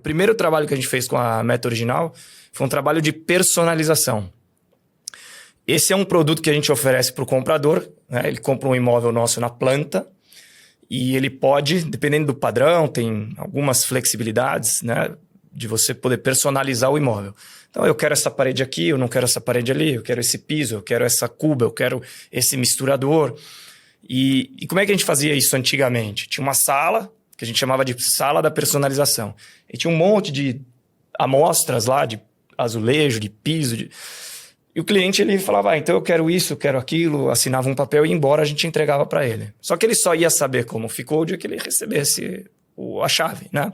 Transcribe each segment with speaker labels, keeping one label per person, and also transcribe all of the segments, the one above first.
Speaker 1: primeiro trabalho que a gente fez com a Meta Original foi um trabalho de personalização. Esse é um produto que a gente oferece para o comprador, né? Ele compra um imóvel nosso na planta e ele pode, dependendo do padrão, tem algumas flexibilidades, né? De você poder personalizar o imóvel. Então, eu quero essa parede aqui, eu não quero essa parede ali, eu quero esse piso, eu quero essa cuba, eu quero esse misturador. E como é que a gente fazia isso antigamente? Tinha uma sala, que a gente chamava de sala da personalização. E tinha um monte de amostras lá, de azulejo, de piso. E o cliente ele falava, então eu quero isso, eu quero aquilo, assinava um papel e ia embora, a gente entregava para ele. Só que ele só ia saber como ficou o dia que ele recebesse a chave, né?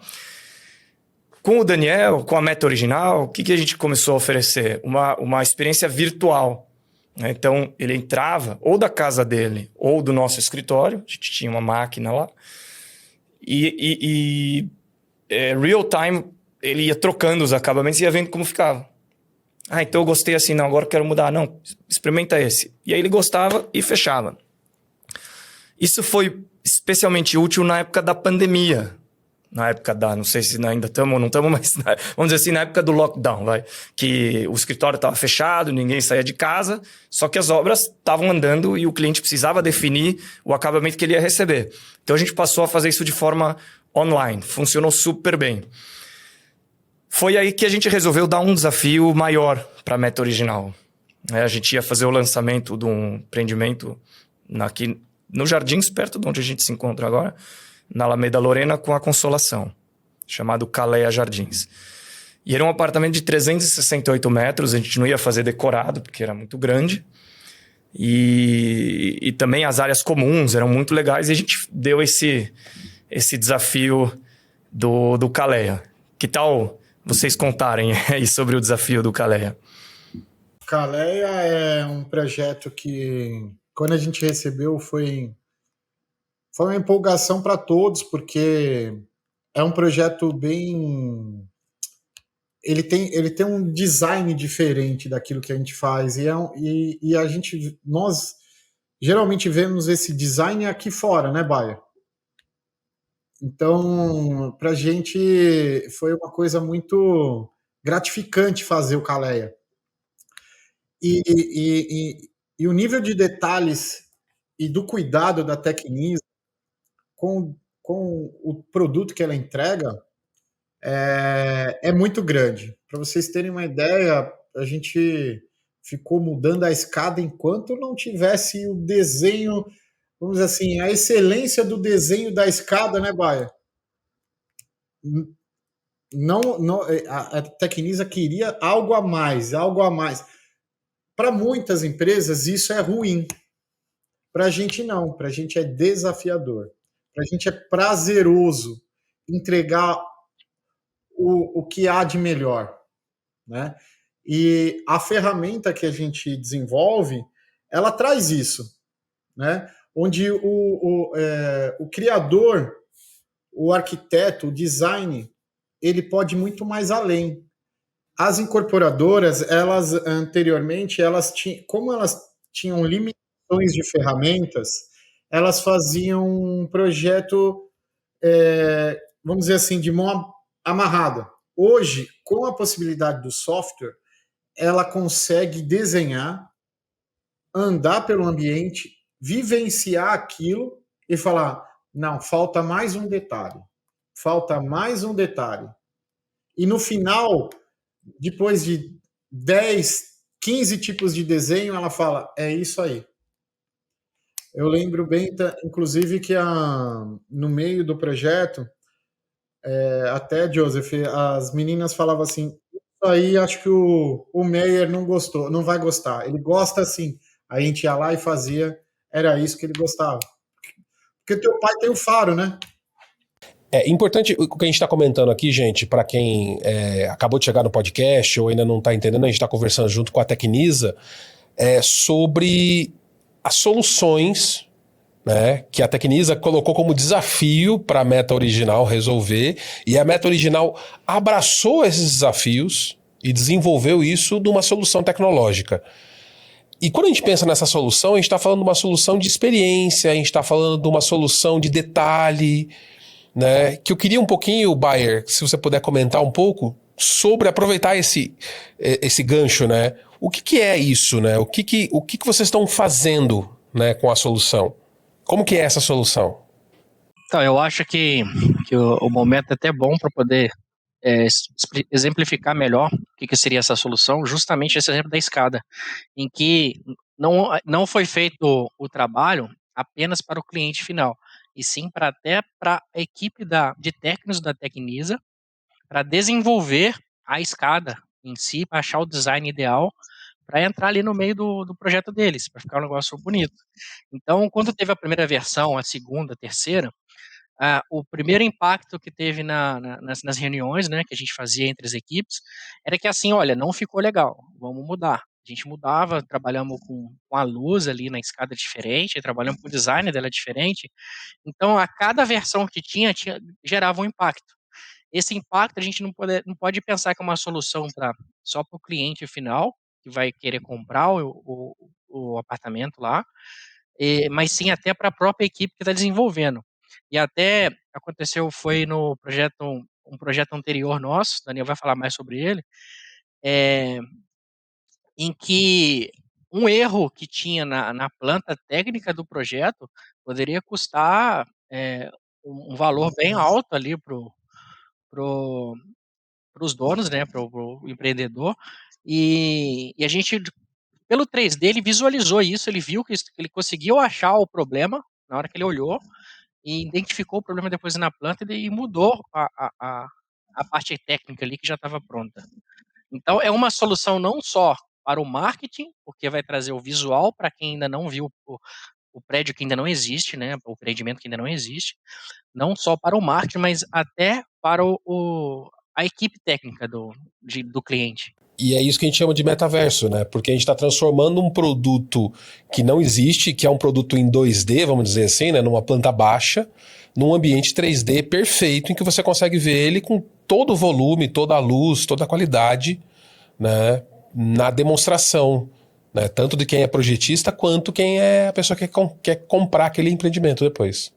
Speaker 1: Com o Daniel, com a Meta Original, o que a gente começou a oferecer? Uma experiência virtual. Né? Então, ele entrava ou da casa dele ou do nosso escritório, a gente tinha uma máquina lá, real time, ele ia trocando os acabamentos e ia vendo como ficava. Então eu gostei assim, não, agora eu quero mudar. Não, experimenta esse. E aí ele gostava e fechava. Isso foi especialmente útil na época da pandemia. Na época não sei se ainda estamos ou não estamos, mas vamos dizer assim, na época do lockdown, que o escritório estava fechado, ninguém saía de casa, só que as obras estavam andando e o cliente precisava definir o acabamento que ele ia receber. Então a gente passou a fazer isso de forma online, funcionou super bem. Foi aí que a gente resolveu dar um desafio maior para a Meta Original. A gente ia fazer o lançamento de um empreendimento aqui no Jardins, perto de onde a gente se encontra agora, na Alameda Lorena, com a Consolação, chamado Caleia Jardins. E era um apartamento de 368 metros, a gente não ia fazer decorado, porque era muito grande. E também as áreas comuns eram muito legais, e a gente deu esse desafio do Caleia. Que tal vocês contarem aí sobre o desafio do Caleia?
Speaker 2: Caleia é um projeto que, quando a gente recebeu, foi uma empolgação para todos, porque é um projeto bem... Ele tem um design diferente daquilo que a gente faz, nós geralmente vemos esse design aqui fora, né, Baia? Então, para a gente foi uma coisa muito gratificante fazer o Caleia. E o nível de detalhes e do cuidado da Tecnisa com o produto que ela entrega é muito grande. Para vocês terem uma ideia, a gente ficou mudando a escada enquanto não tivesse o desenho, vamos dizer assim, a excelência do desenho da escada, né, Baia? Não, a Tecnisa queria algo a mais, algo a mais. Para muitas empresas isso é ruim. Para a gente não, para a gente é desafiador. Para a gente é prazeroso entregar o que há de melhor, né? E a ferramenta que a gente desenvolve, ela traz isso, né? Onde o criador, o arquiteto, o design, ele pode ir muito mais além. As incorporadoras, elas anteriormente, como elas tinham limitações de ferramentas, elas faziam um projeto, vamos dizer assim, de mão amarrada. Hoje, com a possibilidade do software, ela consegue desenhar, andar pelo ambiente, vivenciar aquilo e falar, não, falta mais um detalhe. Falta mais um detalhe. E no final, depois de 10, 15 tipos de desenho, ela fala, é isso aí. Eu lembro bem, inclusive, que no meio do projeto, até, Joseph, as meninas falavam assim, isso aí acho que o Meyer não gostou, não vai gostar. Ele gosta assim. A gente ia lá e fazia, era isso que ele gostava. Porque teu pai tem o faro, né?
Speaker 3: É importante o que a gente está comentando aqui, gente, para quem acabou de chegar no podcast ou ainda não está entendendo, a gente está conversando junto com a Tecnisa sobre as soluções, né, que a Tecnisa colocou como desafio para a Meta Original resolver, e a Meta Original abraçou esses desafios e desenvolveu isso numa solução tecnológica. E quando a gente pensa nessa solução, a gente está falando de uma solução de experiência, a gente está falando de uma solução de detalhe, né? Que eu queria um pouquinho, Bayer, se você puder comentar um pouco sobre aproveitar esse gancho, né? O que é isso, né? O que vocês estão fazendo, né, com a solução? Como que é essa solução?
Speaker 4: Então, eu acho que o momento é até bom para poder exemplificar melhor o que seria essa solução, justamente esse exemplo da escada, em que não foi feito o trabalho apenas para o cliente final, e sim até para a equipe de técnicos da Tecnisa, para desenvolver a escada em si, para achar o design ideal, para entrar ali no meio do projeto deles, para ficar um negócio bonito. Então, quando teve a primeira versão, a segunda, a terceira, o primeiro impacto que teve nas reuniões, né, que a gente fazia entre as equipes, era que assim, olha, não ficou legal, vamos mudar. A gente mudava, trabalhamos com a luz ali na escada diferente, trabalhamos com o design dela diferente. Então, a cada versão que gerava um impacto. Esse impacto a gente não pode pensar que é uma solução só para o cliente final, que vai querer comprar o apartamento lá, mas sim até para a própria equipe que está desenvolvendo. E até foi no projeto, um projeto anterior nosso, o Daniel vai falar mais sobre ele, em que um erro que tinha na planta técnica do projeto poderia custar um valor bem alto ali os donos, né, pro empreendedor, e a gente, pelo 3D, ele visualizou isso, ele viu que ele conseguiu achar o problema na hora que ele olhou, e identificou o problema depois na planta e mudou a parte técnica ali que já estava pronta. Então, é uma solução não só para o marketing, porque vai trazer o visual para quem ainda não viu o prédio que ainda não existe, né, o empreendimento que ainda não existe, não só para o marketing, mas até para a equipe técnica do cliente.
Speaker 3: E é isso que a gente chama de metaverso, né? Porque a gente está transformando um produto que não existe, que é um produto em 2D, vamos dizer assim, né? Numa planta baixa, num ambiente 3D perfeito, em que você consegue ver ele com todo o volume, toda a luz, toda a qualidade, né? Na demonstração, né? Tanto de quem é projetista, quanto quem é a pessoa que quer comprar aquele empreendimento depois.